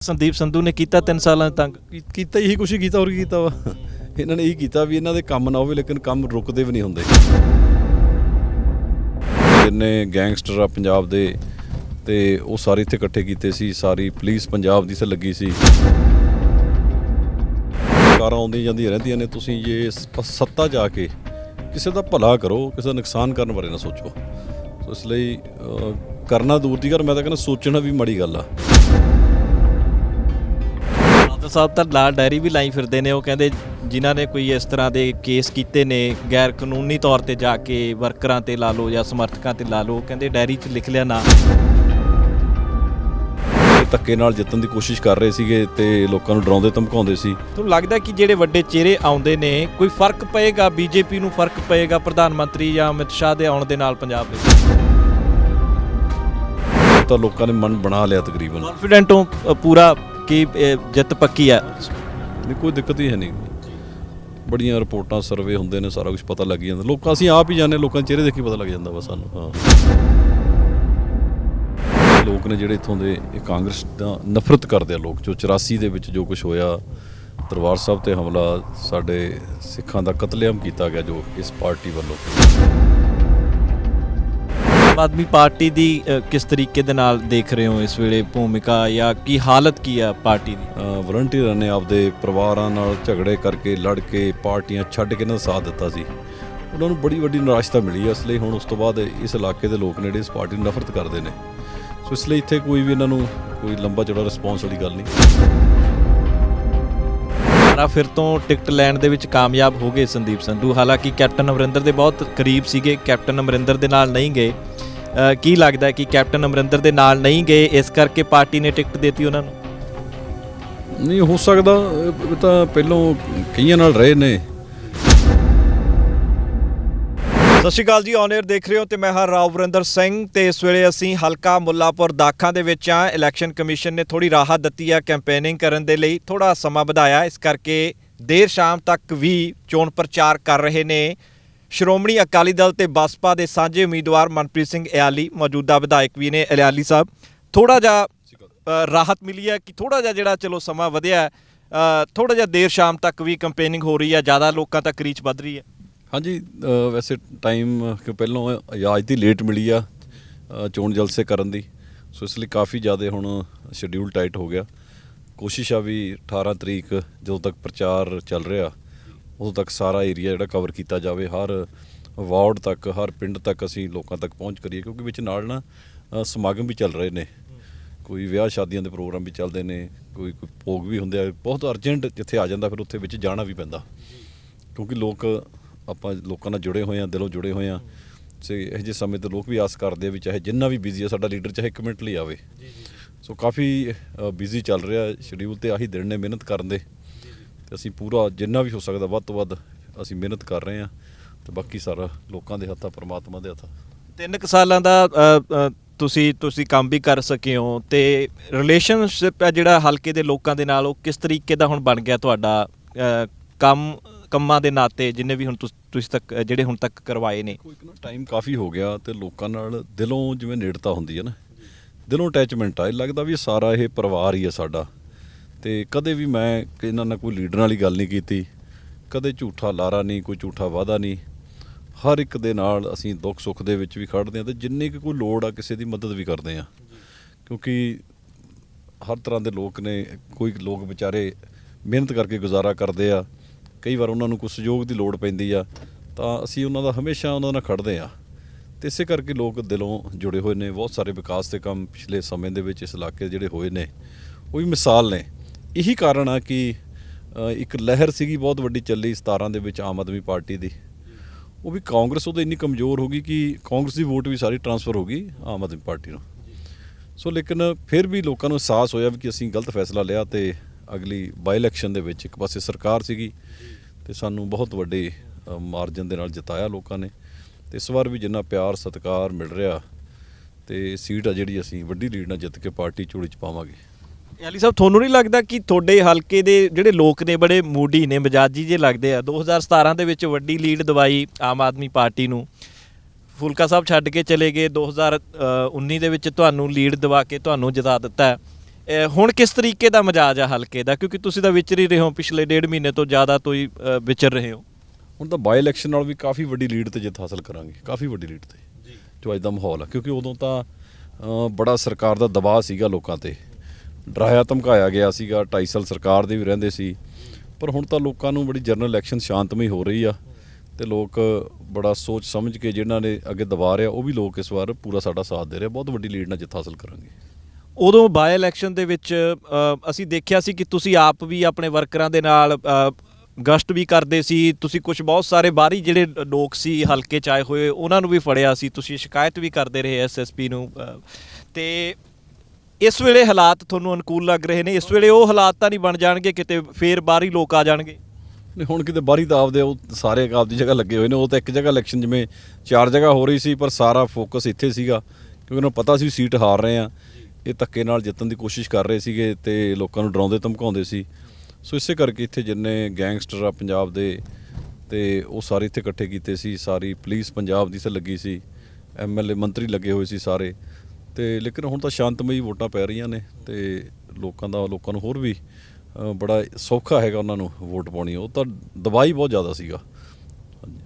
ਸੰਦੀਪ ਸੰਧੂ ਨੇ ਕੀਤਾ 3 ਸਾਲਾਂ ਤੱਕ ਕੀਤਾ ਇਹੀ ਕੁਛ ਹੀ ਕੀਤਾ, ਹੋਰ ਕੀ ਕੀਤਾ ਵਾ। ਇਹਨਾਂ ਨੇ ਇਹੀ ਕੀਤਾ ਵੀ ਇਹਨਾਂ ਦੇ ਕੰਮ ਨਾ ਹੋਵੇ, ਲੇਕਿਨ ਕੰਮ ਰੁਕਦੇ ਵੀ ਨਹੀਂ ਹੁੰਦੇ। ਜਿੰਨੇ ਗੈਂਗਸਟਰ ਆ ਪੰਜਾਬ ਦੇ ਤੇ ਉਹ ਸਾਰੇ ਇੱਥੇ ਇਕੱਠੇ ਕੀਤੇ ਸੀ, ਸਾਰੀ ਪੁਲਿਸ ਪੰਜਾਬ ਦੀ ਇੱਥੇ ਲੱਗੀ ਸੀ। ਸਰਕਾਰਾਂ ਆਉਂਦੀਆਂ ਜਾਂਦੀਆਂ ਰਹਿੰਦੀਆਂ ਨੇ, ਤੁਸੀਂ ਜੇ ਸੱਤਾ ਜਾ ਕੇ ਕਿਸੇ ਦਾ ਭਲਾ ਕਰੋ, ਕਿਸੇ ਦਾ ਨੁਕਸਾਨ ਕਰਨ ਬਾਰੇ ਨਾ ਸੋਚੋ। ਸੋ ਇਸ ਲਈ ਕਰਨਾ ਦੂਰ ਦੀ ਗੱਲ, ਮੈਂ ਤਾਂ ਕਹਿੰਦਾ ਸੋਚਣਾ ਵੀ ਮਾੜੀ ਗੱਲ ਆ। ਬਾਦਲ ਸਾਹਿਬ ਤਾਂ ਲਾਲ ਡਾਇਰੀ ਵੀ ਲਾਈ ਫਿਰਦੇ ਨੇ, ਉਹ ਕਹਿੰਦੇ ਜਿਨ੍ਹਾਂ ਨੇ ਕੋਈ ਇਸ ਤਰ੍ਹਾਂ ਦੇ ਕੇਸ ਕੀਤੇ ਨੇ ਗੈਰ ਕਾਨੂੰਨੀ ਤੌਰ ਤੇ ਜਾ ਕੇ ਵਰਕਰਾਂ ਤੇ ਲਾ ਲਓ ਜਾਂ ਸਮਰਥਕਾਂ ਤੇ ਲਾ ਲਓ, ਕਹਿੰਦੇ ਡਾਇਰੀ 'ਚ ਲਿਖ ਲਿਆ ਨਾ। ਧੱਕੇ ਨਾਲ ਜਿੱਤਣ ਦੀ ਕੋਸ਼ਿਸ਼ ਕਰ ਰਹੇ ਸੀਗੇ ਤੇ ਲੋਕਾਂ ਨੂੰ ਡਰਾਉਂਦੇ ਧਮਕਾਉਂਦੇ ਸੀ। ਤੁਹਾਨੂੰ ਲੱਗਦਾ ਕਿ ਜਿਹੜੇ ਵੱਡੇ ਚਿਹਰੇ ਆਉਂਦੇ ਨੇ ਕੋਈ ਫਰਕ ਪਏਗਾ, ਬੀਜੇਪੀ ਨੂੰ ਫਰਕ ਪਏਗਾ ਪ੍ਰਧਾਨ ਮੰਤਰੀ ਜਾਂ ਅਮਿਤ ਸ਼ਾਹ ਦੇ ਆਉਣ ਦੇ ਨਾਲ ਪੰਜਾਬ ਦੇ? ਤਾਂ ਲੋਕਾਂ ਨੇ ਮਨ ਬਣਾ ਲਿਆ ਤਕਰੀਬਨ। ਕੌਨਫੀਡੈਂਟ ਹੋ ਪੂਰਾ ਕਿ ਜਿੱਤ ਪੱਕੀ ਹੈ? ਨਹੀਂ, ਕੋਈ ਦਿੱਕਤ ਹੀ ਹੈ ਨਹੀਂ। ਬੜੀਆਂ ਰਿਪੋਰਟਾਂ ਸਰਵੇ ਹੁੰਦੇ ਨੇ, ਸਾਰਾ ਕੁਝ ਪਤਾ ਲੱਗ ਜਾਂਦਾ। ਲੋਕਾਂ ਅਸੀਂ ਆਪ ਹੀ ਜਾਣਦੇ, ਲੋਕਾਂ ਦੇ ਚਿਹਰੇ ਦੇਖੀ ਪਤਾ ਲੱਗ ਜਾਂਦਾ ਵਾ ਸਾਨੂੰ। ਹਾਂ, ਲੋਕ ਨੇ ਜਿਹੜੇ ਇੱਥੋਂ ਦੇ ਇਹ ਕਾਂਗਰਸ ਦਾ ਨਫ਼ਰਤ ਕਰਦੇ ਆ ਲੋਕ। ਜੋ 84 ਦੇ ਵਿੱਚ ਜੋ ਕੁਝ ਹੋਇਆ, ਦਰਬਾਰ ਸਾਹਿਬ ਤੇ ਹਮਲਾ, ਸਾਡੇ ਸਿੱਖਾਂ ਦਾ ਕਤਲੇਆਮ ਕੀਤਾ ਗਿਆ ਜੋ ਇਸ ਪਾਰਟੀ ਵੱਲੋਂ। ਆਮ ਆਦਮੀ ਪਾਰਟੀ ਦੀ ਕਿਸ ਤਰੀਕੇ ਦੇ ਨਾਲ ਦੇਖ ਰਹੇ ਹੋ ਇਸ ਵੇਲੇ ਭੂਮਿਕਾ, ਜਾਂ ਕੀ ਹਾਲਤ ਕੀ ਹੈ ਪਾਰਟੀ ਦੀ? ਵਲੰਟੀਅਰਾਂ ਨੇ ਆਪਦੇ ਪਰਿਵਾਰਾਂ ਨਾਲ ਝਗੜੇ ਕਰਕੇ, ਲੜ ਕੇ, ਪਾਰਟੀਆਂ ਛੱਡ ਕੇ ਇਹਨਾਂ ਦਾ ਸਾਥ ਦਿੱਤਾ ਸੀ। ਉਹਨਾਂ ਨੂੰ ਬੜੀ ਵੱਡੀ ਨਿਰਾਸ਼ਤਾ ਮਿਲੀ ਹੈ। ਇਸ ਲਈ ਹੁਣ ਉਸ ਤੋਂ ਬਾਅਦ ਇਸ ਇਲਾਕੇ ਦੇ ਲੋਕ ਨੇ ਜਿਹੜੇ ਇਸ ਪਾਰਟੀ ਨੂੰ ਨਫ਼ਰਤ ਕਰਦੇ ਨੇ। ਸੋ ਇਸ ਲਈ ਇੱਥੇ ਕੋਈ ਵੀ ਇਹਨਾਂ ਨੂੰ ਕੋਈ ਲੰਬਾ ਚੌੜਾ ਰਿਸਪੌਂਸ ਵਾਲੀ ਗੱਲ ਨਹੀਂ। ਫਿਰ ਤੋਂ ਟਿਕਟ ਲੈਣ ਦੇ ਵਿੱਚ ਕਾਮਯਾਬ ਹੋ ਗਏ ਸੰਦੀਪ ਸੰਧੂ, ਹਾਲਾਂਕਿ ਕੈਪਟਨ ਅਮਰਿੰਦਰ ਦੇ ਬਹੁਤ ਕਰੀਬ ਸੀਗੇ, ਕੈਪਟਨ ਅਮਰਿੰਦਰ ਦੇ ਨਾਲ ਨਹੀਂ ਗਏ। ਕੀ ਲੱਗਦਾ ਕਿ ਕੈਪਟਨ ਅਮਰਿੰਦਰ ਦੇ ਨਾਲ ਨਹੀਂ ਗਏ, ਇਸ ਕਰਕੇ ਪਾਰਟੀ ਨੇ ਟਿਕਟ ਦਿੱਤੀ ਉਹਨਾਂ ਨੂੰ? ਨਹੀਂ ਹੋ ਸਕਦਾ, ਇਹ ਤਾਂ ਪਹਿਲੋਂ ਕਈਆਂ ਨਾਲ ਰਹੇ ਨੇ। ਸਤਿ ਸ਼੍ਰੀ ਅਕਾਲ ਜੀ, ਔਨ 에ਅਰ ਦੇਖ ਰਹੇ ਹੋ ਤੇ ਮੈਂ ਹਾਂ ਰਾਵ ਵਰਿੰਦਰ ਸਿੰਘ ਤੇ ਇਸ ਵੇਲੇ ਅਸੀਂ ਹਲਕਾ ਮੁੱਲਾਪੁਰ ਦਾਖਾਂ ਦੇ ਵਿੱਚ ਆ। ਇਲੈਕਸ਼ਨ ਕਮਿਸ਼ਨ ਨੇ ਥੋੜੀ ਰਾਹਤ ਦਿੱਤੀ ਹੈ ਕੈਂਪੇਨਿੰਗ ਕਰਨ ਦੇ ਲਈ, ਥੋੜਾ ਸਮਾਂ ਵਧਾਇਆ, ਇਸ ਕਰਕੇ ਦੇਰ ਸ਼ਾਮ ਤੱਕ ਵੀ ਚੋਣ ਪ੍ਰਚਾਰ ਕਰ ਰਹੇ ਨੇ ਸ਼੍ਰੋਮਣੀ ਅਕਾਲੀ ਦਲ ਤੇ ਬਸਪਾ ਦੇ ਸਾਂਝੇ ਉਮੀਦਵਾਰ ਮਨਪ੍ਰੀਤ ਸਿੰਘ ਇਆਲੀ, ਮੌਜੂਦਾ ਵਿਧਾਇਕ ਵੀ ਨੇ ਇਆਲੀ ਸਾਹਿਬ। ਥੋੜਾ ਜਿਹਾ ਰਾਹਤ ਮਿਲੀ ਹੈ ਕਿ ਥੋੜਾ ਜਿਹਾ ਜਿਹੜਾ ਚਲੋ ਸਮਾਂ ਵਧਿਆ, ਥੋੜਾ ਜਿਹਾ ਦੇਰ ਸ਼ਾਮ ਤੱਕ ਵੀ ਕੈਂਪੇਨਿੰਗ ਹੋ ਰਹੀ ਹੈ, ਜ਼ਿਆਦਾ ਲੋਕਾਂ ਤੱਕ ਰੀਚ ਵੱਧ ਰਹੀ ਹੈ? ਹਾਂਜੀ, ਵੈਸੇ ਟਾਈਮ ਕਿ ਪਹਿਲਾਂ ਇਜਾਜ਼ਤ ਦੀ ਲੇਟ ਮਿਲੀ ਆ ਚੋਣ ਜਲਸੇ ਕਰਨ ਦੀ। ਸੋ ਇਸ ਲਈ ਕਾਫੀ ਜ਼ਿਆਦਾ ਹੁਣ ਸ਼ਡਿਊਲ ਟਾਈਟ ਹੋ ਗਿਆ। ਕੋਸ਼ਿਸ਼ ਆ ਵੀ 18 ਤਰੀਕ ਜਦੋਂ ਤੱਕ ਪ੍ਰਚਾਰ ਚੱਲ ਰਿਹਾ ਉਦੋਂ ਤੱਕ ਸਾਰਾ ਏਰੀਆ ਜਿਹੜਾ ਕਵਰ ਕੀਤਾ ਜਾਵੇ, ਹਰ ਵਾਰਡ ਤੱਕ, ਹਰ ਪਿੰਡ ਤੱਕ ਅਸੀਂ ਲੋਕਾਂ ਤੱਕ ਪਹੁੰਚ ਕਰੀਏ। ਕਿਉਂਕਿ ਵਿੱਚ ਨਾਲ ਨਾ ਸਮਾਗਮ ਵੀ ਚੱਲ ਰਹੇ ਨੇ, ਕੋਈ ਵਿਆਹ ਸ਼ਾਦੀਆਂ ਦੇ ਪ੍ਰੋਗਰਾਮ ਵੀ ਚੱਲਦੇ ਨੇ, ਕੋਈ ਭੋਗ ਵੀ ਹੁੰਦੇ ਆ। ਬਹੁਤ ਅਰਜੈਂਟ ਜਿੱਥੇ ਆ ਜਾਂਦਾ ਫਿਰ ਉੱਥੇ ਵਿੱਚ ਜਾਣਾ ਵੀ ਪੈਂਦਾ, ਕਿਉਂਕਿ ਲੋਕ ਆਪਾਂ ਲੋਕਾਂ ਨਾਲ ਜੁੜੇ ਹੋਏ ਹਾਂ, ਦਿਲੋਂ ਜੁੜੇ ਹੋਏ ਹਾਂ। ਤੇ ਇਹੋ ਜਿਹੇ ਸਮੇਂ ਤੇ ਲੋਕ ਵੀ ਆਸ ਕਰਦੇ ਆ ਵੀ ਚਾਹੇ ਜਿੰਨਾ ਵੀ ਬਿਜ਼ੀ ਆ ਸਾਡਾ ਲੀਡਰ ਚਾਹੇ 1 ਮਿੰਟ ਲਈ ਆਵੇ। ਸੋ ਕਾਫੀ ਬਿਜ਼ੀ ਚੱਲ ਰਿਹਾ ਸ਼ਡਿਊਲ, ਤੇ ਆਹੀ ਦਿਨ ਨੇ ਮਿਹਨਤ ਕਰਨ ਦੇ। ਤੇ ਅਸੀਂ ਪੂਰਾ ਜਿੰਨਾ ਵੀ ਹੋ ਸਕਦਾ ਵੱਧ ਤੋਂ ਵੱਧ ਅਸੀਂ ਮਿਹਨਤ ਕਰ ਰਹੇ ਹਾਂ, ਤੇ ਬਾਕੀ ਸਾਰਾ ਲੋਕਾਂ ਦੇ ਹੱਥਾਂ, ਪਰਮਾਤਮਾ ਦੇ ਹੱਥਾਂ। 3 ਸਾਲਾਂ ਦਾ ਤੁਸੀਂ ਕੰਮ ਵੀ ਕਰ ਸਕੇ ਹੋ, ਤੇ ਰਿਲੇਸ਼ਨਸ਼ਿਪ ਹੈ ਜਿਹੜਾ ਹਲਕੇ ਦੇ ਲੋਕਾਂ ਦੇ ਨਾਲ, ਉਹ ਕਿਸ ਤਰੀਕੇ ਦਾ ਹੁਣ ਬਣ ਗਿਆ ਤੁਹਾਡਾ ਕੰਮਾਂ ਦੇ ਨਾਤੇ, ਜਿੰਨੇ ਵੀ ਹੁਣ ਤੁਸੀਂ ਤੱਕ ਜਿਹੜੇ ਹੁਣ ਤੱਕ ਕਰਵਾਏ ਨੇ? ਟਾਈਮ ਕਾਫੀ ਹੋ ਗਿਆ ਤੇ ਲੋਕਾਂ ਨਾਲ ਦਿਲੋਂ ਜਿਵੇਂ ਨੇੜਤਾ ਹੁੰਦੀ ਹੈ ਨਾ, ਦਿਲੋਂ ਅਟੈਚਮੈਂਟ ਆ। ਇਹ ਲੱਗਦਾ ਵੀ ਸਾਰਾ ਇਹ ਪਰਿਵਾਰ ਹੀ ਹੈ ਸਾਡਾ। ਤੇ ਕਦੇ ਵੀ ਮੈਂ ਇਹਨਾਂ ਨਾਲ ਕੋਈ ਲੀਡਰਾਂ ਵਾਲੀ ਗੱਲ ਨਹੀਂ ਕੀਤੀ, ਕਦੇ ਝੂਠਾ ਲਾਰਾ ਨਹੀਂ, ਕੋਈ ਝੂਠਾ ਵਾਅਦਾ ਨਹੀਂ। ਹਰ ਇੱਕ ਦੇ ਨਾਲ ਅਸੀਂ ਦੁੱਖ ਸੁੱਖ ਦੇ ਵਿੱਚ ਵੀ ਖੜ੍ਹਦੇ ਹਾਂ, ਤੇ ਜਿੰਨੀ ਕੁ ਕੋਈ ਲੋੜ ਆ ਕਿਸੇ ਦੀ ਮਦਦ ਵੀ ਕਰਦੇ ਹਾਂ। ਕਿਉਂਕਿ ਹਰ ਤਰ੍ਹਾਂ ਦੇ ਲੋਕ ਨੇ, ਕੋਈ ਲੋਕ ਵਿਚਾਰੇ ਮਿਹਨਤ ਕਰਕੇ ਗੁਜ਼ਾਰਾ ਕਰਦੇ ਆ, ਕਈ ਵਾਰ ਉਹਨਾਂ ਨੂੰ ਕੋਈ ਸਹਿਯੋਗ ਦੀ ਲੋੜ ਪੈਂਦੀ ਆ, ਤਾਂ ਅਸੀਂ ਉਹਨਾਂ ਦਾ ਹਮੇਸ਼ਾ ਉਹਨਾਂ ਨਾਲ ਖੜ੍ਹਦੇ ਹਾਂ। ਅਤੇ ਇਸੇ ਕਰਕੇ ਲੋਕ ਦਿਲੋਂ ਜੁੜੇ ਹੋਏ ਨੇ। ਬਹੁਤ ਸਾਰੇ ਵਿਕਾਸ ਦੇ ਕੰਮ ਪਿਛਲੇ ਸਮੇਂ ਦੇ ਵਿੱਚ ਇਸ ਇਲਾਕੇ ਜਿਹੜੇ ਹੋਏ ਨੇ, ਉਹ ਵੀ ਮਿਸਾਲ ਨੇ। ਇਹੀ ਕਾਰਨ ਆ ਕਿ ਇੱਕ ਲਹਿਰ ਸੀਗੀ ਬਹੁਤ ਵੱਡੀ ਚੱਲੀ 17 ਦੇ ਵਿੱਚ ਆਮ ਆਦਮੀ ਪਾਰਟੀ ਦੀ, ਉਹ ਵੀ ਕਾਂਗਰਸ ਉਹਦੇ ਇੰਨੀ ਕਮਜ਼ੋਰ ਹੋ ਗਈ ਕਿ ਕਾਂਗਰਸ ਦੀ ਵੋਟ ਵੀ ਸਾਰੀ ਟਰਾਂਸਫਰ ਹੋ ਗਈ ਆਮ ਆਦਮੀ ਪਾਰਟੀ ਨੂੰ। ਸੋ ਲੇਕਿਨ ਫਿਰ ਵੀ ਲੋਕਾਂ ਨੂੰ ਅਹਿਸਾਸ ਹੋਇਆ ਵੀ ਕਿ ਅਸੀਂ ਗਲਤ ਫੈਸਲਾ ਲਿਆ, ਤੇ ਅਗਲੀ ਬਾਈ ਇਲੈਕਸ਼ਨ ਦੇ ਵਿੱਚ ਇੱਕ ਪਾਸੇ ਸਰਕਾਰ ਸੀਗੀ ਤੇ ਸਾਨੂੰ ਬਹੁਤ ਵੱਡੇ ਮਾਰਜਨ ਦੇ ਨਾਲ ਜਿਤਾਇਆ ਲੋਕਾਂ ਨੇ। ਤੇ ਇਸ ਵਾਰ ਵੀ ਜਿੰਨਾ ਪਿਆਰ ਸਤਿਕਾਰ ਮਿਲ ਰਿਹਾ, ਤੇ ਸੀਟ ਆ ਜਿਹੜੀ ਅਸੀਂ ਵੱਡੀ ਲੀਡ ਨਾਲ ਜਿੱਤ ਕੇ ਪਾਰਟੀ ਝੋਲੀ 'ਚ ਪਾਵਾਂਗੇ। ਇਆਲੀ ਸਾਹਿਬ, ਤੁਹਾਨੂੰ ਨਹੀਂ ਲੱਗਦਾ ਕਿ ਤੁਹਾਡੇ ਹਲਕੇ ਦੇ ਜਿਹੜੇ ਲੋਕ ਨੇ ਬੜੇ ਮੂਡੀ ਨੇ, ਮਜਾਜੀ ਜੇ ਲੱਗਦੇ ਆ? 2017 ਦੇ ਵਿੱਚ ਵੱਡੀ ਲੀਡ ਦਵਾਈ ਆਮ ਆਦਮੀ ਪਾਰਟੀ ਨੂੰ, ਫੁਲਕਾ ਸਾਹਿਬ ਛੱਡ ਕੇ ਚਲੇ ਗਏ। 2019 ਦੇ ਵਿੱਚ ਤੁਹਾਨੂੰ ਲੀਡ ਦਵਾ ਕੇ ਤੁਹਾਨੂੰ ਜਿਤਾ ਦਿੱਤਾ। ਹੁਣ ਕਿਸ ਤਰੀਕੇ ਦਾ ਮਜਾਜ ਆ ਹਲਕੇ ਦਾ, ਕਿਉਂਕਿ ਤੁਸੀਂ ਤਾਂ ਵਿਚਰ ਹੀ ਰਹੇ ਹੋ ਪਿਛਲੇ 1.5 ਮਹੀਨੇ ਤੋਂ ਜ਼ਿਆਦਾ ਤੋਂ ਹੀ ਵਿਚਰ ਰਹੇ ਹੋ। ਹੁਣ ਤਾਂ ਬਾਈ ਇਲੈਕਸ਼ਨ ਨਾਲ ਵੀ ਕਾਫੀ ਵੱਡੀ ਲੀਡ ਤੇ ਜਿੱਤ ਹਾਸਲ ਕਰਾਂਗੇ, ਕਾਫੀ ਵੱਡੀ ਲੀਡ ਤੇ ਜੋ ਅੱਜ ਦਾ ਮਾਹੌਲ ਆ, ਕਿਉਂਕਿ ਉਦੋਂ ਤਾਂ ਬੜਾ ਸਰਕਾਰ ਦਾ ਦਬਾਅ ਸੀਗਾ ਲੋਕਾਂ ਤੇ, ਡਰਾਇਆ ਧਮਕਾਇਆ ਗਿਆ ਸੀਗਾ, 2.5 ਸਾਲ ਸਰਕਾਰ ਦੇ ਵੀ ਰਹਿੰਦੇ ਸੀ। ਪਰ ਹੁਣ ਤਾਂ ਲੋਕਾਂ ਨੂੰ ਬੜੀ ਜਨਰਲ ਇਲੈਕਸ਼ਨ ਸ਼ਾਂਤਮਈ ਹੋ ਰਹੀ ਆ ਤੇ ਲੋਕ ਬੜਾ ਸੋਚ ਸਮਝ ਕੇ ਜਿਹਨਾਂ ਨੇ ਅੱਗੇ ਦਬਾ ਰਿਹਾ ਉਹ ਵੀ ਲੋਕ ਇਸ ਵਾਰ ਪੂਰਾ ਸਾਡਾ ਸਾਥ ਦੇ ਰਹੇ, ਬਹੁਤ ਵੱਡੀ ਲੀਡ ਨਾਲ ਜਿੱਤ ਹਾਸਲ ਕਰਾਂਗੇ। ਉਦੋਂ ਬਾਈ ਇਲੈਕਸ਼ਨ ਦੇ ਵਿੱਚ ਅਸੀਂ ਦੇਖਿਆ ਸੀ ਕਿ ਤੁਸੀਂ ਆਪ ਵੀ ਆਪਣੇ ਵਰਕਰਾਂ ਦੇ ਨਾਲ ਗਸ਼ਤ ਵੀ ਕਰਦੇ ਸੀ, ਤੁਸੀਂ ਕੁਝ ਬਹੁਤ ਸਾਰੇ ਬਾਹਰੀ ਜਿਹੜੇ ਲੋਕ ਸੀ ਹਲਕੇ 'ਚ ਆਏ ਹੋਏ ਉਹਨਾਂ ਨੂੰ ਵੀ ਫੜਿਆ ਸੀ, ਤੁਸੀਂ ਸ਼ਿਕਾਇਤ ਵੀ ਕਰਦੇ ਰਹੇ ਐਸਐਸਪੀ ਨੂੰ। ਤੇ ਇਸ ਵੇਲੇ ਹਾਲਾਤ ਤੁਹਾਨੂੰ ਅਨੁਕੂਲ ਲੱਗ ਰਹੇ ਨੇ? ਇਸ ਵੇਲੇ ਉਹ ਹਾਲਾਤ ਤਾਂ ਨਹੀਂ ਬਣ ਜਾਣਗੇ ਕਿਤੇ ਫੇਰ ਬਾਹਰੀ ਲੋਕ ਆ ਜਾਣਗੇ? ਨਹੀਂ, ਹੁਣ ਕਿਤੇ ਬਾਹਰੀ ਤਾਂ ਆਪਦੇ ਉਹ ਸਾਰੇ ਆਪਦੀ ਜਗ੍ਹਾ ਲੱਗੇ ਹੋਏ ਨੇ। ਉਹ ਤਾਂ ਇੱਕ ਜਗ੍ਹਾ ਇਲੈਕਸ਼ਨ ਜਿਵੇਂ 4 ਜਗ੍ਹਾ ਹੋ ਰਹੀ ਸੀ, ਪਰ ਸਾਰਾ ਫੋਕਸ ਇੱਥੇ ਸੀਗਾ ਕਿਉਂਕਿ ਉਹਨਾਂ ਨੂੰ ਪਤਾ ਸੀ ਸੀਟ ਹਾਰ ਰਹੇ ਆ। ਇਹ ਧੱਕੇ ਨਾਲ ਜਿੱਤਣ ਦੀ ਕੋਸ਼ਿਸ਼ ਕਰ ਰਹੇ ਸੀਗੇ ਤੇ ਲੋਕਾਂ ਨੂੰ ਡਰਾਉਂਦੇ ਧਮਕਾਉਂਦੇ ਸੀ। ਸੋ ਇਸੇ ਕਰਕੇ ਇੱਥੇ ਜਿੰਨੇ ਗੈਂਗਸਟਰ ਆ ਪੰਜਾਬ ਦੇ ਤੇ ਉਹ ਸਾਰੇ ਇੱਥੇ ਇਕੱਠੇ ਕੀਤੇ ਸੀ। ਸਾਰੀ ਪੁਲਿਸ ਪੰਜਾਬ ਦੀ ਤੇ ਲੱਗੀ ਸੀ, ਐਮਐਲਏ ਮੰਤਰੀ ਲੱਗੇ ਹੋਏ ਸੀ ਸਾਰੇ। ਤੇ ਲੇਕਿਨ ਹੁਣ ਤਾਂ ਸ਼ਾਂਤਮਈ ਵੋਟਾਂ ਪੈ ਰਹੀਆਂ ਨੇ ਤੇ ਲੋਕਾਂ ਨੂੰ ਹੋਰ ਵੀ ਬੜਾ ਸੌਖਾ ਹੈਗਾ ਉਹਨਾਂ ਨੂੰ ਵੋਟ ਪਾਉਣੀ। ਉਹ ਤਾਂ ਦਬਾਈ ਬਹੁਤ ਜ਼ਿਆਦਾ ਸੀਗਾ।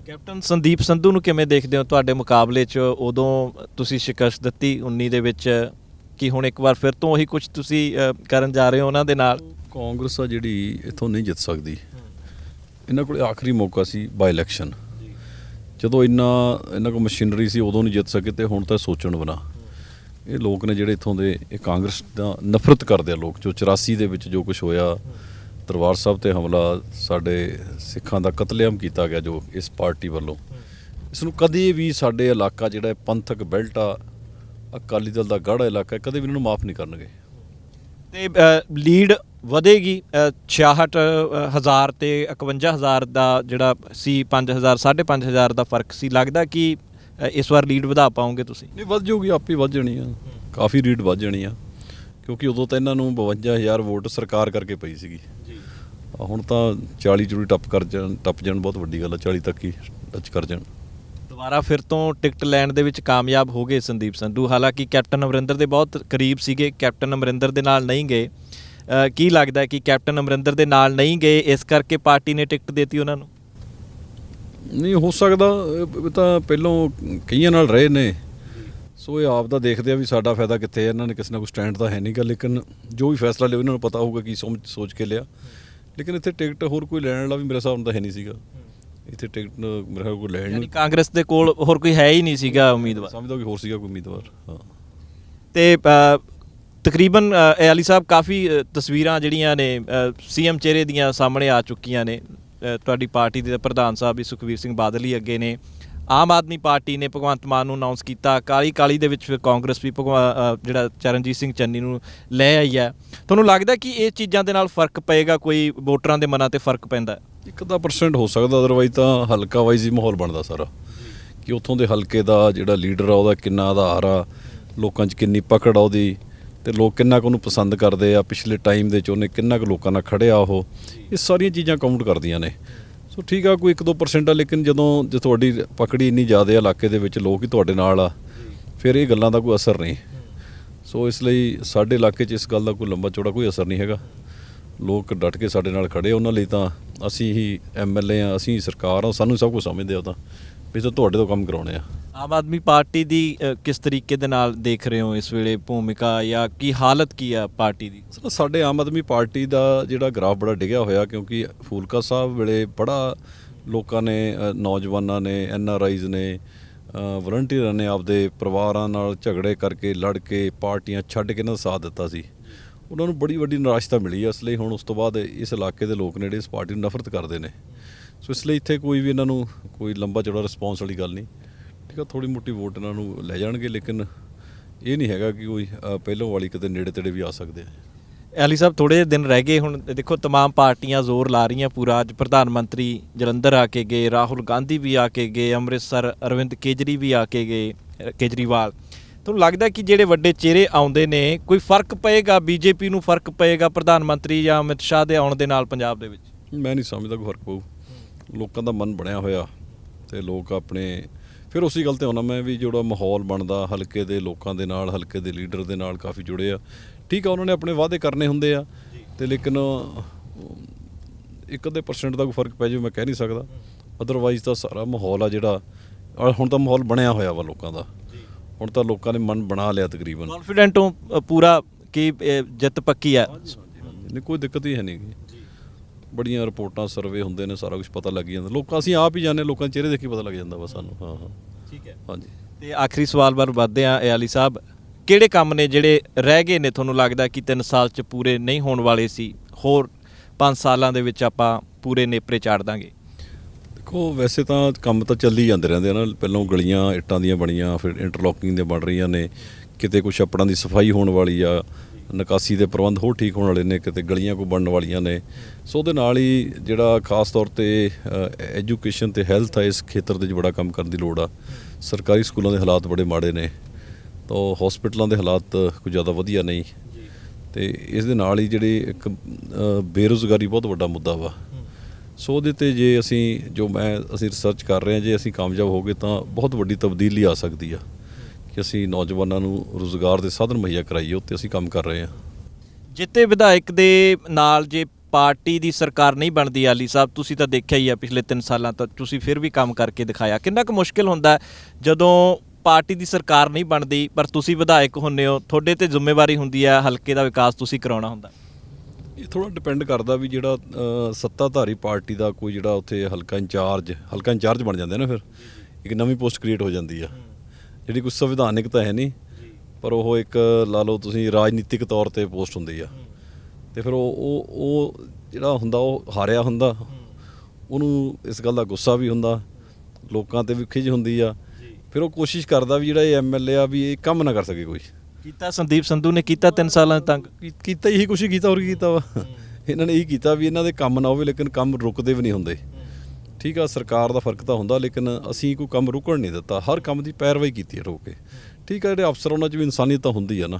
ਕੈਪਟਨ ਸੰਦੀਪ ਸੰਧੂ ਨੂੰ ਕਿਵੇਂ ਦੇਖਦੇ ਹੋ? ਤੁਹਾਡੇ ਮੁਕਾਬਲੇ 'ਚ ਉਦੋਂ ਤੁਸੀਂ ਸ਼ਿਕਸਤ ਦਿੱਤੀ 19 ਦੇ ਵਿੱਚ, ਕਿ ਹੁਣ ਇੱਕ ਵਾਰ ਫਿਰ ਤੋਂ ਉਹੀ ਕੁਝ ਤੁਸੀਂ ਕਰਨ ਜਾ ਰਹੇ ਹੋ ਉਹਨਾਂ ਦੇ ਨਾਲ? ਕਾਂਗਰਸ ਆ ਜਿਹੜੀ ਇੱਥੋਂ ਨਹੀਂ ਜਿੱਤ ਸਕਦੀ। ਇਹਨਾਂ ਕੋਲ ਆਖਰੀ ਮੌਕਾ ਸੀ ਬਾਈ ਇਲੈਕਸ਼ਨ, ਜਦੋਂ ਇਹਨਾਂ ਕੋਲ ਮਸ਼ੀਨਰੀ ਸੀ ਉਦੋਂ ਨਹੀਂ ਜਿੱਤ ਸਕੇ ਤੇ ਹੁਣ ਤਾਂ ਸੋਚਣ ਬਣਾ। ਇਹ ਲੋਕ ਨੇ ਜਿਹੜੇ ਇੱਥੋਂ ਦੇ, ਇਹ ਕਾਂਗਰਸ ਦਾ ਨਫ਼ਰਤ ਕਰਦੇ ਆ ਲੋਕ। ਜੋ 84 ਦੇ ਵਿੱਚ ਜੋ ਕੁਝ ਹੋਇਆ, ਦਰਬਾਰ ਸਾਹਿਬ ਤੇ ਹਮਲਾ, ਸਾਡੇ ਸਿੱਖਾਂ ਦਾ ਕਤਲੇਆਮ ਕੀਤਾ ਗਿਆ ਜੋ ਇਸ ਪਾਰਟੀ ਵੱਲੋਂ, ਇਸ ਨੂੰ ਕਦੇ ਵੀ ਸਾਡੇ ਇਲਾਕਾ ਜਿਹੜਾ ਪੰਥਕ ਬੈਲਟ ਆ, ਅਕਾਲੀ ਦਲ ਦਾ ਗੜ੍ਹ ਇਲਾਕਾ, ਕਦੇ ਵੀ ਇਹਨਾਂ ਨੂੰ ਮਾਫ ਨਹੀਂ ਕਰਨਗੇ। ਤੇ ਲੀਡ ਵਧੇਗੀ 66,000 ਤੇ 51,000 ਦਾ ਜਿਹੜਾ ਸੀ 5,000 5,500 ਦਾ ਫਰਕ ਸੀ। ਲੱਗਦਾ ਕਿ ਇਸ ਵਾਰ ਲੀਡ ਵਧਾ ਪਾਓਗੇ ਤੁਸੀਂ? ਨਹੀਂ, ਵੱਧ ਜਾਊਗੀ, ਆਪੇ ਵੱਧ ਜਾਣੀ ਆ, ਕਾਫੀ ਲੀਡ ਵੱਧ ਜਾਣੀ ਆ, ਕਿਉਂਕਿ ਉਦੋਂ ਤਾਂ ਇਹਨਾਂ ਨੂੰ 52,000 ਵੋਟ ਸਰਕਾਰ ਕਰਕੇ ਪਈ ਸੀਗੀ। ਹੁਣ ਤਾਂ 40 ਚੂੜੀ ਟੱਪ ਜਾਣ ਬਹੁਤ ਵੱਡੀ ਗੱਲ ਆ, 40 ਤੱਕ ਹੀ ਟੱਚ ਕਰ ਜਾਣ। ਦੁਬਾਰਾ ਫਿਰ ਤੋਂ ਟਿਕਟ ਲੈਣ ਦੇ ਵਿੱਚ ਕਾਮਯਾਬ ਹੋ ਗਏ ਸੰਦੀਪ ਸੰਧੂ, ਹਾਲਾਂਕਿ ਕੈਪਟਨ ਅਮਰਿੰਦਰ ਦੇ ਬਹੁਤ ਕਰੀਬ ਸੀਗੇ, ਕੈਪਟਨ ਅਮਰਿੰਦਰ ਦੇ ਨਾਲ ਨਹੀਂ ਗਏ। ਕੀ ਲੱਗਦਾ ਕਿ ਕੈਪਟਨ ਅਮਰਿੰਦਰ ਦੇ ਨਾਲ ਨਹੀਂ ਗਏ ਇਸ ਕਰਕੇ ਪਾਰਟੀ ਨੇ ਟਿਕਟ ਦੇਤੀ ਉਹਨਾਂ ਨੂੰ? ਨਹੀਂ ਹੋ ਸਕਦਾ, ਇਹ ਤਾਂ ਪਹਿਲੋਂ ਕਈਆਂ ਨਾਲ ਰਹੇ ਨੇ, ਸੋ ਇਹ ਆਪ ਦਾ ਦੇਖਦੇ ਆ ਵੀ ਸਾਡਾ ਫਾਇਦਾ ਕਿੱਥੇ ਹੈ। ਇਹਨਾਂ ਨੇ ਕਿਸੇ ਨਾ ਕੋਈ ਸਟੈਂਡ ਤਾਂ ਹੈ ਨਹੀਂ ਗਾ, ਲੇਕਿਨ ਜੋ ਵੀ ਫੈਸਲਾ ਲਿਆ ਇਹਨਾਂ ਨੂੰ ਪਤਾ ਹੋਊਗਾ ਕੀ ਸੋਚ ਕੇ ਲਿਆ। ਲੇਕਿਨ ਇੱਥੇ ਟਿਕਟ ਹੋਰ ਕੋਈ ਲੈਣ ਵਾਲਾ ਵੀ ਮੇਰੇ ਹਿਸਾਬ ਨਾਲ ਤਾਂ ਹੈ ਨਹੀਂ ਸੀਗਾ। ਇੱਥੇ ਟਿਕਟ ਮੇਰੇ ਕੋਲ ਕੋਈ ਲੈਣ ਨਹੀਂ, ਕਾਂਗਰਸ ਦੇ ਕੋਲ ਹੋਰ ਕੋਈ ਹੈ ਹੀ ਨਹੀਂ ਸੀਗਾ ਉਮੀਦਵਾਰ, ਸਮਝਦਾ ਕਿ ਹੋਰ ਸੀਗਾ ਕੋਈ ਉਮੀਦਵਾਰ। ਹਾਂ, ਤੇ ਤਕਰੀਬਨ ਅਲੀ ਸਾਹਿਬ ਕਾਫੀ ਤਸਵੀਰਾਂ ਜਿਹੜੀਆਂ ਨੇ ਸੀਐਮ ਚਿਹਰੇ ਦੀਆਂ ਸਾਹਮਣੇ ਆ ਚੁੱਕੀਆਂ ਨੇ। ਤੁਹਾਡੀ ਪਾਰਟੀ ਦੇ ਪ੍ਰਧਾਨ ਸਾਹਿਬ ਵੀ ਸੁਖਬੀਰ ਸਿੰਘ ਬਾਦਲ ਹੀ ਅੱਗੇ ਨੇ। ਆਮ ਆਦਮੀ ਪਾਰਟੀ ਨੇ ਭਗਵੰਤ ਮਾਨ ਨੂੰ ਅਨਾਉਂਸ ਕੀਤਾ, ਕਾਲੀ ਦੇ ਵਿੱਚ ਫਿਰ ਕਾਂਗਰਸ ਵੀ ਜਿਹੜਾ ਚਰਨਜੀਤ ਸਿੰਘ ਚੰਨੀ ਨੂੰ ਲੈ ਆਈ ਹੈ। ਤੁਹਾਨੂੰ ਲੱਗਦਾ ਕਿ ਇਹ ਚੀਜ਼ਾਂ ਦੇ ਨਾਲ ਫਰਕ ਪਏਗਾ, ਕੋਈ ਵੋਟਰਾਂ ਦੇ ਮਨਾਂ ਤੇ ਫਰਕ ਪੈਂਦਾ? 1% ਹੋ ਸਕਦਾ, ਅਦਰਵਾਈਜ਼ ਤਾਂ ਹਲਕਾ ਵਾਈਜ਼ ਹੀ ਮਾਹੌਲ ਬਣਦਾ ਸਾਰਾ, ਕਿ ਉੱਥੋਂ ਦੇ ਹਲਕੇ ਦਾ ਜਿਹੜਾ ਲੀਡਰ ਆ ਉਹਦਾ ਕਿੰਨਾ ਆਧਾਰ ਆ, ਲੋਕਾਂ 'ਚ ਕਿੰਨੀ ਪਕੜ ਆ ਉਹਦੀ, ਤੇ ਲੋਕ ਕਿੰਨਾ ਕੁ ਉਹਨੂੰ ਪਸੰਦ ਕਰਦੇ ਆ, ਪਿਛਲੇ ਟਾਈਮ ਦੇ 'ਚ ਉਹਨੇ ਕਿੰਨਾ ਕੁ ਲੋਕਾਂ ਨਾਲ ਖੜਿਆ। ਉਹ ਇਹ ਸਾਰੀਆਂ ਚੀਜ਼ਾਂ ਕਾਊਂਟ ਕਰਦੀਆਂ ਨੇ। ਸੋ ਠੀਕ ਆ, ਕੋਈ 1-2% ਆ, ਲੇਕਿਨ ਜਦੋਂ ਤੁਹਾਡੀ ਪਕੜੀ ਇੰਨੀ ਜ਼ਿਆਦਾ ਆ ਇਲਾਕੇ ਦੇ ਵਿੱਚ, ਲੋਕ ਹੀ ਤੁਹਾਡੇ ਨਾਲ ਆ, ਫਿਰ ਇਹ ਗੱਲਾਂ ਦਾ ਕੋਈ ਅਸਰ ਨਹੀਂ। ਸੋ ਇਸ ਲਈ ਸਾਡੇ ਇਲਾਕੇ 'ਚ ਇਸ ਗੱਲ ਦਾ ਕੋਈ ਲੰਬਾ ਚੌੜਾ ਕੋਈ ਅਸਰ ਨਹੀਂ ਹੈਗਾ। ਲੋਕ ਡਟ ਕੇ ਸਾਡੇ ਨਾਲ ਖੜੇ, ਉਹਨਾਂ ਲਈ ਤਾਂ ਅਸੀਂ ਹੀ ਐਮਐਲਏ ਆ, ਅਸੀਂ ਹੀ ਸਰਕਾਰ ਆ, ਸਾਨੂੰ ਸਭ ਕੁਝ ਸਮਝਦੇ ਆ। ਉਹ ਤਾਂ ਵੀ ਤਾਂ ਤੁਹਾਡੇ ਤੋਂ ਕੰਮ ਕਰਾਉਣੇ ਆ। ਆਮ ਆਦਮੀ ਪਾਰਟੀ ਦੀ ਕਿਸ ਤਰੀਕੇ ਦੇ ਨਾਲ ਦੇਖ ਰਹੇ ਹੋ ਇਸ ਵੇਲੇ ਭੂਮਿਕਾ, ਜਾਂ ਕੀ ਹਾਲਤ ਕੀ ਆ ਪਾਰਟੀ ਦੀ? ਸਾਡੇ ਆਮ ਆਦਮੀ ਪਾਰਟੀ ਦਾ ਜਿਹੜਾ ਗ੍ਰਾਫ ਬੜਾ ਡਿੱਗਿਆ ਹੋਇਆ, ਕਿਉਂਕਿ ਫੂਲਕਾ ਸਾਹਿਬ ਵੇਲੇ ਬੜਾ ਲੋਕਾਂ ਨੇ, ਨੌਜਵਾਨਾਂ ਨੇ, ਐਨਆਰਆਈਜ਼ ਨੇ, ਵਲੰਟੀਅਰਾਂ ਨੇ ਆਪਦੇ ਪਰਿਵਾਰਾਂ ਨਾਲ ਝਗੜੇ ਕਰਕੇ, ਲੜ ਕੇ, ਪਾਰਟੀਆਂ ਛੱਡ ਕੇ ਇਹਨਾਂ ਦਾ ਸਾਥ ਦਿੱਤਾ ਸੀ। ਉਹਨਾਂ ਨੂੰ ਬੜੀ ਵੱਡੀ ਨਿਰਾਸ਼ਤਾ ਮਿਲੀ। ਇਸ ਲਈ ਹੁਣ ਉਸ ਤੋਂ ਬਾਅਦ ਇਸ ਇਲਾਕੇ ਦੇ ਲੋਕ ਨੇ ਜਿਹੜੇ ਇਸ ਪਾਰਟੀ ਨੂੰ ਨਫ਼ਰਤ ਕਰਦੇ ਨੇ। ਸੋ ਇਸ ਲਈ ਇੱਥੇ ਕੋਈ ਵੀ ਇਹਨਾਂ ਨੂੰ ਕੋਈ ਲੰਬਾ ਚੌੜਾ ਰਿਸਪੌਂਸ ਵਾਲੀ ਗੱਲ ਨਹੀਂ। ਠੀਕ ਆ, ਥੋੜ੍ਹੀ ਮੋਟੀ ਵੋਟ ਇਹਨਾਂ ਨੂੰ ਲੈ ਜਾਣਗੇ, ਲੇਕਿਨ ਇਹ ਨਹੀਂ ਹੈਗਾ ਕਿ ਕੋਈ ਪਹਿਲੋਂ ਵਾਲੀ ਕਿਤੇ ਨੇੜੇ ਤੇੜੇ ਵੀ ਆ ਸਕਦੇ ਆ। ਅਲੀ ਸਾਹਿਬ, ਥੋੜ੍ਹੇ ਜਿਹੇ ਦਿਨ ਰਹਿ ਗਏ, ਹੁਣ ਦੇਖੋ ਤਮਾਮ ਪਾਰਟੀਆਂ ਜ਼ੋਰ ਲਾ ਰਹੀਆਂ ਪੂਰਾ। ਅੱਜ ਪ੍ਰਧਾਨ ਮੰਤਰੀ ਜਲੰਧਰ ਆ ਕੇ ਗਏ, ਰਾਹੁਲ ਗਾਂਧੀ ਵੀ ਆ ਕੇ ਗਏ, ਅੰਮ੍ਰਿਤਸਰ ਅਰਵਿੰਦ ਕੇਜਰੀ ਵੀ ਆ ਕੇ ਗਏ, ਕੇਜਰੀਵਾਲ। ਤੁਹਾਨੂੰ ਲੱਗਦਾ ਕਿ ਜਿਹੜੇ ਵੱਡੇ ਚਿਹਰੇ ਆਉਂਦੇ ਨੇ, ਕੋਈ ਫਰਕ ਪਏਗਾ ਬੀਜੇਪੀ ਨੂੰ, ਫਰਕ ਪਏਗਾ ਪ੍ਰਧਾਨ ਮੰਤਰੀ ਜਾਂ ਅਮਿਤ ਸ਼ਾਹ ਦੇ ਆਉਣ ਦੇ ਨਾਲ ਪੰਜਾਬ ਦੇ ਵਿੱਚ? ਮੈਂ ਨਹੀਂ ਸਮਝਦਾ ਕੋਈ ਫਰਕ ਪਊ। ਲੋਕਾਂ ਦਾ ਮਨ ਬਣਿਆ ਹੋਇਆ ਤੇ ਲੋਕ ਆਪਣੇ, ਫਿਰ ਉਸੇ ਗੱਲ ਤੇ ਆਉਣਾ ਮੈਂ ਵੀ, ਜਿਹੜਾ ਮਾਹੌਲ ਬਣਦਾ ਹਲਕੇ ਦੇ ਲੋਕਾਂ ਦੇ ਨਾਲ, ਹਲਕੇ ਦੇ ਲੀਡਰ ਦੇ ਨਾਲ ਕਾਫੀ ਜੁੜੇ ਆ। ਠੀਕ ਆ, ਉਹਨਾਂ ਨੇ ਆਪਣੇ ਵਾਅਦੇ ਕਰਨੇ ਹੁੰਦੇ ਆ ਤੇ ਲੇਕਿਨ ਇੱਕ ਅੱਧੇ % ਦਾ ਕੋਈ ਫਰਕ ਪੈ ਜਾਵੇ ਮੈਂ ਕਹਿ ਨਹੀਂ ਸਕਦਾ। ਅਦਰਵਾਈਜ਼ ਤਾਂ ਸਾਰਾ ਮਾਹੌਲ ਆ ਜਿਹੜਾ ਹੁਣ ਤਾਂ ਮਾਹੌਲ ਬਣਿਆ ਹੋਇਆ ਵਾ ਲੋਕਾਂ ਦਾ, ਹੁਣ ਤਾਂ ਲੋਕਾਂ ਨੇ ਮਨ ਬਣਾ ਲਿਆ ਤਕਰੀਬਨ। ਕੌਨਫੀਡੈਂਟ ਹੋ ਪੂਰਾ ਕਿ ਜਿੱਤ ਪੱਕੀ ਹੈ? ਨਹੀਂ, ਕੋਈ ਦਿੱਕਤ ਹੀ ਹੈ ਨਹੀਂ ਗੀ। ਬੜੀਆਂ ਰਿਪੋਰਟਾਂ ਸਰਵੇ ਹੁੰਦੇ ਨੇ, ਸਾਰਾ ਕੁਝ ਪਤਾ ਲੱਗ ਜਾਂਦਾ ਲੋਕਾਂ, ਅਸੀਂ ਆਪ ਹੀ ਜਾਂਦੇ, ਲੋਕਾਂ ਦੇ ਚਿਹਰੇ ਦੇਖੀ ਪਤਾ ਲੱਗ ਜਾਂਦਾ ਵਾ ਸਾਨੂੰ। ਹਾਂ ਹਾਂ ਠੀਕ ਹੈ। ਹਾਂਜੀ, ਤੇ ਆਖਰੀ ਸਵਾਲ ਵੱਲ ਵੱਧਦੇ ਆ ਅਲੀ ਸਾਹਿਬ, ਕਿਹੜੇ ਕੰਮ ਨੇ ਜਿਹੜੇ ਰਹਿ ਗਏ ਨੇ ਤੁਹਾਨੂੰ ਲੱਗਦਾ ਕਿ 3 ਸਾਲ 'ਚ ਪੂਰੇ ਨਹੀਂ ਹੋਣ ਵਾਲੇ ਸੀ, ਹੋਰ 5 ਸਾਲਾਂ ਦੇ ਵਿੱਚ ਆਪਾਂ ਪੂਰੇ ਨੇਪਰੇ ਚਾੜ ਦਾਂਗੇ? ਦੇਖੋ ਵੈਸੇ ਤਾਂ ਕੰਮ ਤਾਂ ਚੱਲੀ ਜਾਂਦੇ ਰਹਿੰਦੇ ਆ ਨਾ, ਪਹਿਲਾਂ ਗਲੀਆਂ ਇੱਟਾਂ ਦੀਆਂ ਬਣੀਆਂ, ਫਿਰ ਇੰਟਰਲੋਕਿੰਗ ਦੇ ਬਣ ਰਹੀਆਂ ਨੇ, ਕਿਤੇ ਕੁਛ ਆਪਣਾ ਦੀ ਸਫਾਈ ਹੋਣ ਵਾਲੀ ਆ, ਨਿਕਾਸੀ ਦੇ ਪ੍ਰਬੰਧ ਹੋਰ ਠੀਕ ਹੋਣ ਵਾਲੇ ਨੇ, ਕਿਤੇ ਗਲੀਆਂ ਕੋ ਬਣਨ ਵਾਲੀਆਂ ਨੇ। ਸੋ ਉਹਦੇ ਨਾਲ ਹੀ ਜਿਹੜਾ ਖਾਸ ਤੌਰ ਤੇ ਐਜੂਕੇਸ਼ਨ ਤੇ ਹੈਲਥ ਆ, ਇਸ ਖੇਤਰ ਦੇ ਵਿੱਚ ਬੜਾ ਕੰਮ ਕਰਨ ਦੀ ਲੋੜ ਆ। ਸਰਕਾਰੀ ਸਕੂਲਾਂ ਦੇ ਹਾਲਾਤ ਬੜੇ ਮਾੜੇ ਨੇ, ਤਾਂ ਹਸਪੀਟਲਾਂ ਦੇ ਹਾਲਾਤ ਕੁਝ ਜ਼ਿਆਦਾ ਵਧੀਆ ਨਹੀਂ, ਤੇ ਇਸ ਦੇ ਨਾਲ ਹੀ ਜਿਹੜੀ ਇੱਕ ਬੇਰੁਜ਼ਗਾਰੀ ਬਹੁਤ ਵੱਡਾ ਮੁੱਦਾ ਵਾ। ਸੋ ਉਹਦੇ 'ਤੇ ਜੇ ਅਸੀਂ ਰਿਸਰਚ ਕਰ ਰਹੇ ਹਾਂ, ਜੇ ਅਸੀਂ ਕਾਮਯਾਬ ਹੋ ਗਏ ਤਾਂ ਬਹੁਤ ਵੱਡੀ ਤਬਦੀਲੀ ਆ ਸਕਦੀ ਆ ਕਿ ਅਸੀਂ ਨੌਜਵਾਨਾਂ ਨੂੰ ਰੁਜ਼ਗਾਰ ਦੇ ਸਾਧਨ ਮੁਹੱਈਆ ਕਰਾਈਏ, ਉੱਤੇ ਅਸੀਂ ਕੰਮ ਕਰ ਰਹੇ ਹਾਂ। ਜਿੱਤੇ ਵਿਧਾਇਕ ਦੇ ਨਾਲ ਜੇ ਪਾਰਟੀ ਦੀ ਸਰਕਾਰ ਨਹੀਂ ਬਣਦੀ ਅਲੀ ਸਾਹਿਬ, ਤੁਸੀਂ ਤਾਂ ਦੇਖਿਆ ਹੀ ਆ ਪਿਛਲੇ 3 ਸਾਲਾਂ ਤੋਂ ਤੁਸੀਂ ਫਿਰ ਵੀ ਕੰਮ ਕਰਕੇ ਦਿਖਾਇਆ, ਕਿੰਨਾ ਕੁ ਮੁਸ਼ਕਿਲ ਹੁੰਦਾ ਜਦੋਂ ਪਾਰਟੀ ਦੀ ਸਰਕਾਰ ਨਹੀਂ ਬਣਦੀ ਪਰ ਤੁਸੀਂ ਵਿਧਾਇਕ ਹੁੰਦੇ ਹੋ, ਤੁਹਾਡੇ ਤੇ ਜ਼ਿੰਮੇਵਾਰੀ ਹੁੰਦੀ ਹੈ ਹਲਕੇ ਦਾ ਵਿਕਾਸ ਤੁਸੀਂ ਕਰਾਉਣਾ ਹੁੰਦਾ? ਇਹ ਥੋੜਾ ਡਿਪੈਂਡ ਕਰਦਾ ਵੀ ਜਿਹੜਾ ਸੱਤਾਧਾਰੀ ਪਾਰਟੀ ਦਾ ਕੋਈ ਜਿਹੜਾ ਉੱਥੇ ਹਲਕਾ ਇੰਚਾਰਜ ਬਣ ਜਾਂਦੇ ਨਾ, ਫਿਰ ਇੱਕ ਨਵੀਂ ਪੋਸਟ ਕ੍ਰੀਏਟ ਹੋ ਜਾਂਦੀ ਆ, ਜਿਹੜੀ ਕੁਝ ਸੰਵਿਧਾਨਿਕ ਤਾਂ ਹੈ ਨਹੀਂ, ਪਰ ਉਹ ਇੱਕ ਲਾ ਲਓ ਤੁਸੀਂ ਰਾਜਨੀਤਿਕ ਤੌਰ ਤੇ ਪੋਸਟ ਹੁੰਦੀ ਆ, ਤੇ ਫਿਰ ਉਹ ਜਿਹੜਾ ਹੁੰਦਾ ਉਹ ਹਾਰਿਆ ਹੁੰਦਾ, ਉਹਨੂੰ ਇਸ ਗੱਲ ਦਾ ਗੁੱਸਾ ਵੀ ਹੁੰਦਾ, ਲੋਕਾਂ ਤੇ ਵੀ ਖਿਝ ਹੁੰਦੀ ਆ, ਫਿਰ ਉਹ ਕੋਸ਼ਿਸ਼ ਕਰਦਾ ਵੀ ਜਿਹੜਾ ਇਹ MLA ਆ ਵੀ ਇਹ ਕੰਮ ਨਾ ਕਰ ਸਕੇ ਕੋਈ। ਕੀਤਾ ਸੰਦੀਪ ਸੰਧੂ ਨੇ ਕੀਤਾ 3 ਸਾਲਾਂ ਤੱਕ ਕੀਤਾ ਇਹੀ ਕੁਛ ਕੀਤਾ, ਹੋਰ ਕੀ ਕੀਤਾ ਵਾ। ਇਹਨਾਂ ਨੇ ਇਹੀ ਕੀਤਾ ਵੀ ਇਹਨਾਂ ਦੇ ਕੰਮ ਨਾ ਹੋਵੇ, ਲੇਕਿਨ ਕੰਮ ਰੁਕਦੇ ਵੀ ਨਹੀਂ ਹੁੰਦੇ। ਠੀਕ ਆ, ਸਰਕਾਰ ਦਾ ਫਰਕ ਤਾਂ ਹੁੰਦਾ, ਲੇਕਿਨ ਅਸੀਂ ਕੋਈ ਕੰਮ ਰੁਕਣ ਨਹੀਂ ਦਿੱਤਾ, ਹਰ ਕੰਮ ਦੀ ਪੈਰਵਾਈ ਕੀਤੀ ਹੈ ਰੋਕ ਕੇ। ਠੀਕ ਆ, ਜਿਹੜੇ ਅਫਸਰ ਉਹਨਾਂ 'ਚ ਵੀ ਇਨਸਾਨੀਅਤ ਤਾਂ ਹੁੰਦੀ ਆ ਨਾ,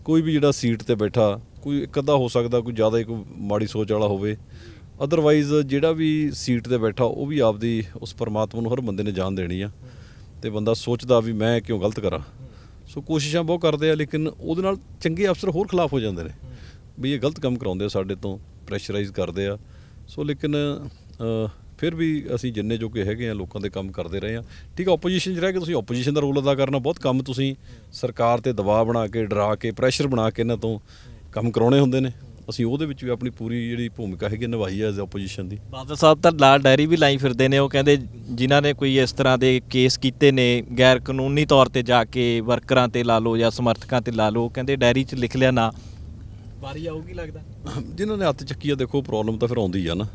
ਕੋਈ ਵੀ ਜਿਹੜਾ ਸੀਟ ਤੇ ਬੈਠਾ ਕੋਈ ਇੱਕ ਅੱਧਾ ਹੋ ਸਕਦਾ ਕੋਈ ਜ਼ਿਆਦਾ ਹੀ ਕੋਈ ਮਾੜੀ ਸੋਚ ਵਾਲਾ ਹੋਵੇ, ਅਦਰਵਾਈਜ਼ ਜਿਹੜਾ ਵੀ ਸੀਟ ਤੇ ਬੈਠਾ ਉਹ ਵੀ ਆਪਦੀ ਉਸ ਪਰਮਾਤਮਾ ਨੂੰ ਹਰ ਬੰਦੇ ਨੇ ਜਾਣ ਦੇਣੀ ਆ, ਤੇ ਬੰਦਾ ਸੋਚਦਾ ਵੀ ਮੈਂ ਕਿਉਂ ਗਲਤ ਕਰਾਂ। ਸੋ ਕੋਸ਼ਿਸ਼ਾਂ ਬਹੁਤ ਕਰਦੇ ਆ, ਲੇਕਿਨ ਉਹਦੇ ਨਾਲ ਚੰਗੇ ਅਫਸਰ ਹੋਰ ਖਿਲਾਫ ਹੋ ਜਾਂਦੇ ਨੇ ਵੀ ਇਹ ਗਲਤ ਕੰਮ ਕਰਾਉਂਦੇ ਆ ਸਾਡੇ ਤੋਂ, ਪ੍ਰੈਸ਼ਰਾਈਜ਼ ਕਰਦੇ ਆ। ਸੋ ਲੇਕਿਨ ਫਿਰ ਵੀ ਅਸੀਂ ਜਿੰਨੇ ਜੋ ਕਿ ਹੈਗੇ ਆ ਲੋਕਾਂ ਦੇ ਕੰਮ ਕਰਦੇ ਰਹੇ ਆ। ਠੀਕ ਆ, ਓਪੋਜੀਸ਼ਨ 'ਚ ਰਹਿ ਕੇ ਤੁਸੀਂ ਓਪੋਜੀਸ਼ਨ ਦਾ ਰੋਲ ਅਦਾ ਕਰਨਾ, ਬਹੁਤ ਕੰਮ ਤੁਸੀਂ ਸਰਕਾਰ ਤੇ ਦਬਾਅ ਬਣਾ ਕੇ, ਡਰਾ ਕੇ, ਪ੍ਰੈਸ਼ਰ ਬਣਾ ਕੇ ਇਹਨਾਂ ਤੋਂ ਕੰਮ ਕਰਾਉਣੇ ਹੁੰਦੇ ਨੇ। ਅਸੀਂ ਉਹਦੇ ਵਿੱਚ ਵੀ ਆਪਣੀ ਪੂਰੀ ਜਿਹੜੀ ਭੂਮਿਕਾ ਹੈਗੀ ਨਿਭਾਈ ਹੈ ਐਜ਼ ਓਪੋਜੀਸ਼ਨ ਦੀ। ਬਾਦਲ ਸਾਹਿਬ ਤਾਂ ਲਾਲ ਡਾਇਰੀ ਵੀ ਲਾਈ ਫਿਰਦੇ ਨੇ, ਉਹ ਕਹਿੰਦੇ ਜਿਨ੍ਹਾਂ ਨੇ ਕੋਈ ਇਸ ਤਰ੍ਹਾਂ ਦੇ ਕੇਸ ਕੀਤੇ ਨੇ ਗੈਰ ਕਾਨੂੰਨੀ ਤੌਰ ਤੇ ਜਾ ਕੇ ਵਰਕਰਾਂ ਤੇ ਲਾ ਲਓ ਜਾਂ ਸਮਰਥਕਾਂ ਤੇ ਲਾ ਲਓ, ਕਹਿੰਦੇ ਡਾਇਰੀ 'ਚ ਲਿਖ ਲਿਆ ਨਾ, ਵਾਰੀ ਆਊਗੀ ਲੱਗਦਾ। ਜਿਨ੍ਹਾਂ ਨੇ ਹੱਥ ਚੱਕੀ ਆ, ਦੇਖੋ ਪ੍ਰੋਬਲਮ ਤਾਂ ਫਿਰ ਆਉਂਦੀ ਆ ਨਾ।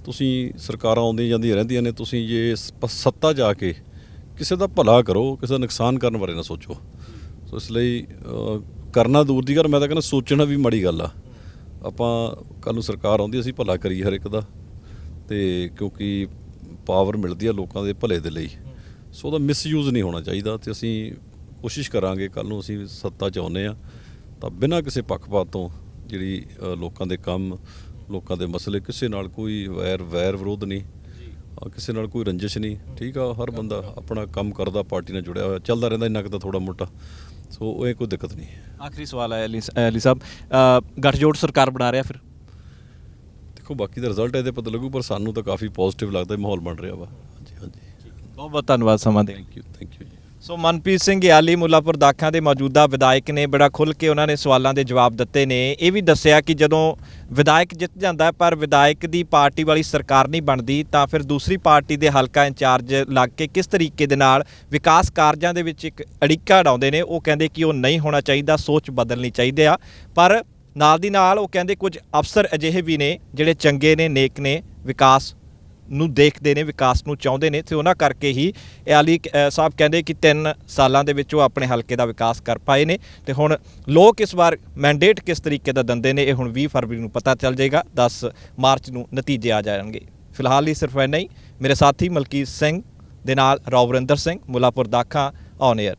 ਤੁਸੀਂ ਸਰਕਾਰਾਂ ਆਉਂਦੀਆਂ ਜਾਂਦੀਆਂ ਰਹਿੰਦੀਆਂ ਨੇ, ਤੁਸੀਂ ਜੇ ਸੱਤਾ ਜਾ ਕੇ ਕਿਸੇ ਦਾ ਭਲਾ ਕਰੋ, ਕਿਸੇ ਦਾ ਨੁਕਸਾਨ ਕਰਨ ਬਾਰੇ ਨਾ ਸੋਚੋ। ਸੋ ਇਸ ਲਈ ਕਰਨਾ ਦੂਰ ਦੀ ਗੱਲ, ਮੈਂ ਤਾਂ ਕਹਿੰਦਾ ਸੋਚਣਾ ਵੀ ਮਾੜੀ ਗੱਲ ਆ। ਆਪਾਂ ਕੱਲ੍ਹ ਨੂੰ ਸਰਕਾਰ ਆਉਂਦੀ, ਅਸੀਂ ਭਲਾ ਕਰੀਏ ਹਰ ਇੱਕ ਦਾ, ਤੇ ਕਿਉਂਕਿ ਪਾਵਰ ਮਿਲਦੀ ਆ ਲੋਕਾਂ ਦੇ ਭਲੇ ਦੇ ਲਈ, ਸੋ ਉਹਦਾ ਮਿਸਯੂਜ਼ ਨਹੀਂ ਹੋਣਾ ਚਾਹੀਦਾ। ਤੇ ਅਸੀਂ ਕੋਸ਼ਿਸ਼ ਕਰਾਂਗੇ ਕੱਲ੍ਹ ਨੂੰ ਅਸੀਂ ਸੱਤਾ 'ਚ ਆਉਂਦੇ ਹਾਂ ਤਾਂ ਬਿਨਾਂ ਕਿਸੇ ਪੱਖਪਾਤ ਤੋਂ ਜਿਹੜੀ ਲੋਕਾਂ ਦੇ ਕੰਮ, ਲੋਕਾਂ ਦੇ ਮਸਲੇ, ਕਿਸੇ ਨਾਲ ਕੋਈ ਵੈਰ ਵਿਰੋਧ ਨਹੀਂ, ਕਿਸੇ ਨਾਲ ਕੋਈ ਰੰਜਿਸ਼ ਨਹੀਂ। ਠੀਕ ਆ, ਹਰ ਬੰਦਾ ਆਪਣਾ ਕੰਮ ਕਰਦਾ, ਪਾਰਟੀ ਨਾਲ ਜੁੜਿਆ ਹੋਇਆ, ਚੱਲਦਾ ਰਹਿੰਦਾ, ਇੰਨਾ ਕੁ ਤਾਂ ਥੋੜ੍ਹਾ ਮੋਟਾ, ਸੋ ਇਹ ਕੋਈ ਦਿੱਕਤ ਨਹੀਂ। ਆਖਰੀ ਸਵਾਲ ਹੈ ਅਲੀ ਸਾਹਿਬ, ਗੱਠਜੋੜ ਸਰਕਾਰ ਬਣਾ ਰਿਹਾ ਫਿਰ? ਦੇਖੋ ਬਾਕੀ ਦਾ ਰਿਜ਼ਲਟ ਇਹਦੇ ਪਤਾ ਲੱਗੂ, ਪਰ ਸਾਨੂੰ ਤਾਂ ਕਾਫੀ ਪੋਜ਼ਿਟਿਵ ਲੱਗਦਾ, ਮਾਹੌਲ ਬਣ ਰਿਹਾ ਵਾ। ਹਾਂਜੀ ਹਾਂਜੀ, ਬਹੁਤ ਬਹੁਤ ਧੰਨਵਾਦ ਸਮਾਂ ਦੇਣ। ਥੈਂਕ ਯੂ ਜੀ। ਸੋ ਮਨਪ੍ਰੀਤ ਸਿੰਘ ਗਿਆਲੀ ਮੁੱਲਾਪੁਰ ਦਾਖਾਂ ਦੇ ਮੌਜੂਦਾ ਵਿਧਾਇਕ ਨੇ, ਬੜਾ ਖੁੱਲ੍ਹ ਕੇ ਉਹਨਾਂ ਨੇ ਸਵਾਲਾਂ ਦੇ ਜਵਾਬ ਦਿੱਤੇ ਨੇ। ਇਹ ਵੀ ਦੱਸਿਆ ਕਿ ਜਦੋਂ ਵਿਧਾਇਕ ਜਿੱਤ ਜਾਂਦਾ ਪਰ ਵਿਧਾਇਕ ਦੀ ਪਾਰਟੀ ਵਾਲੀ ਸਰਕਾਰ ਨਹੀਂ ਬਣਦੀ ਤਾਂ ਫਿਰ ਦੂਸਰੀ ਪਾਰਟੀ ਦੇ ਹਲਕਾ ਇੰਚਾਰਜ ਲੱਗ ਕੇ ਕਿਸ ਤਰੀਕੇ ਦੇ ਨਾਲ ਵਿਕਾਸ ਕਾਰਜਾਂ ਦੇ ਵਿੱਚ ਇੱਕ ਅੜਿੱਕਾ ਅਡਾਉਂਦੇ ਨੇ। ਉਹ ਕਹਿੰਦੇ ਕਿ ਉਹ ਨਹੀਂ ਹੋਣਾ ਚਾਹੀਦਾ, ਸੋਚ ਬਦਲਣੀ ਚਾਹੀਦੀ ਆ। ਪਰ ਨਾਲ ਦੀ ਨਾਲ ਉਹ ਕਹਿੰਦੇ ਕੁਝ ਅਫਸਰ ਅਜਿਹੇ ਵੀ ਨੇ ਜਿਹੜੇ ਚੰਗੇ ਨੇ, ਨੇਕ ਨੇ, ਵਿਕਾਸ ਨੂੰ ਦੇਖਦੇ ਨੇ, ਵਿਕਾਸ ਨੂੰ ਚਾਹੁੰਦੇ ਨੇ, ਤੇ ਉਹਨਾਂ ਕਰਕੇ ਹੀ ਅਲੀ ਸਾਹਿਬ ਕਹਿੰਦੇ ਕਿ 3 ਸਾਲਾਂ ਦੇ ਵਿੱਚ ਉਹ ਆਪਣੇ ਹਲਕੇ ਦਾ ਵਿਕਾਸ ਕਰ ਪਾਏ ਨੇ। ਤੇ ਹੁਣ ਲੋਕ ਇਸ ਵਾਰ ਮੈਂਡੇਟ ਕਿਸ ਤਰੀਕੇ ਦਾ ਦਿੰਦੇ ਨੇ, ਇਹ ਹੁਣ 20 ਫਰਵਰੀ ਨੂੰ ਪਤਾ ਚੱਲ ਜਾਏਗਾ, 10 ਮਾਰਚ ਨੂੰ ਨਤੀਜੇ ਆ ਜਾਣਗੇ। ਫਿਲਹਾਲ ਲਈ ਸਿਰਫ ਇੰਨਾ ਹੀ। ਮੇਰੇ ਸਾਥੀ ਮਲਕੀਤ ਸਿੰਘ ਦੇ ਨਾਲ ਰਾਵਰਿੰਦਰ ਸਿੰਘ, ਮੁੱਲਾਪੁਰ ਦਾਖਾਂ, ਔਨ ਏਅਰ।